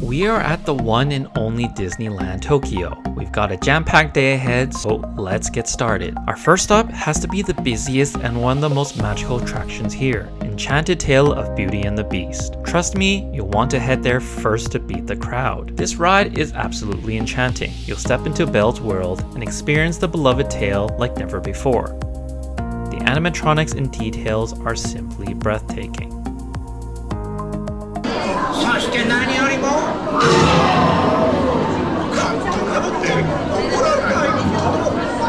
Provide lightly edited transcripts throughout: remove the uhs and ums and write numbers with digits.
We are at the one and only Disneyland Tokyo. We've got a jam-packed day ahead, so let's get started. Our first stop has to be the busiest and one of the most magical attractions here, Enchanted Tale of Beauty and the Beast. Trust me, you'll want to head there first to beat the crowd. This ride is absolutely enchanting. You'll step into Belle's world and experience the beloved tale like never before. The animatronics and details are simply breathtaking.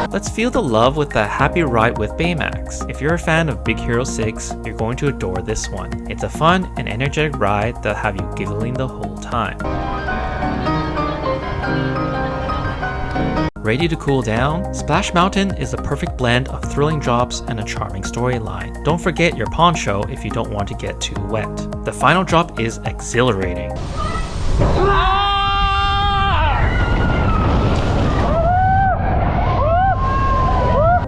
Let's feel the love with the happy ride with Baymax. If you're a fan of Big Hero 6, you're going to adore this one. It's a fun and energetic ride that'll have you giggling the whole time. Ready to cool down? Splash Mountain is a perfect blend of thrilling drops and a charming storyline. Don't forget your poncho if you don't want to get too wet. The final drop is exhilarating.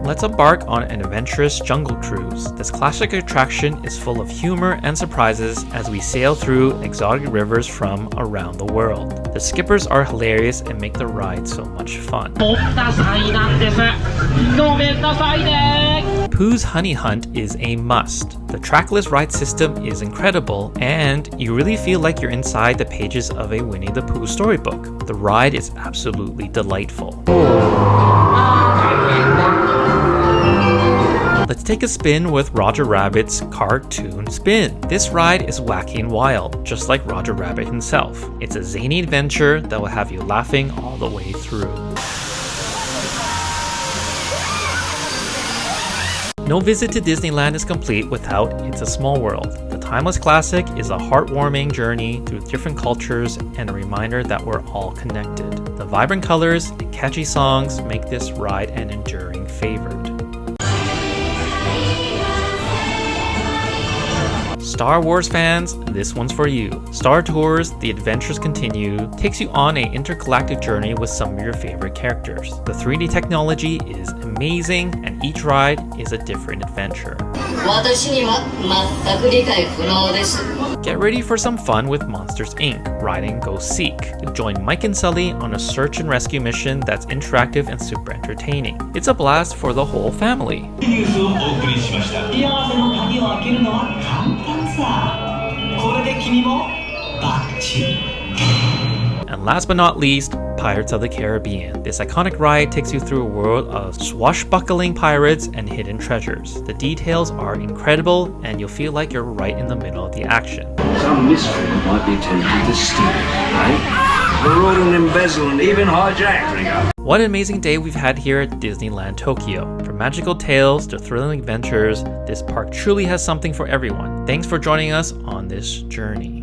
Let's embark on an adventurous jungle cruise. This classic attraction is full of humor and surprises as we sail through exotic rivers from around the world. The skippers are hilarious and make the ride so much fun. Pooh's Honey Hunt is a must. The trackless ride system is incredible, and you really feel like you're inside the pages of a Winnie the Pooh storybook. The ride is absolutely delightful. Let's take a spin with Roger Rabbit's Cartoon Spin. This ride is wacky and wild, just like Roger Rabbit himself. It's a zany adventure that will have you laughing all the way through. No visit to Disneyland is complete without It's a Small World. The timeless classic is a heartwarming journey through different cultures and a reminder that we're all connected. The vibrant colors and catchy songs make this ride an enduring favorite. Star Wars fans, this one's for you. Star Tours, The Adventures Continue, takes you on an intergalactic journey with some of your favorite characters. The 3D technology is amazing, and each ride is a different adventure. Get ready for some fun with Monsters Inc. Ride and Go Seek. You'll join Mike and Sully on a search and rescue mission that's interactive and super entertaining. It's a blast for the whole family. And last but not least, Pirates of the Caribbean. This iconic ride takes you through a world of swashbuckling pirates and hidden treasures. The details are incredible, and you'll feel like you're right in the middle of the action. Some mystery might be attempting to steal it, right? Fraud and embezzle and even hijack. What an amazing day we've had here at Disneyland Tokyo. From magical tales to thrilling adventures, this park truly has something for everyone. Thanks for joining us on this journey.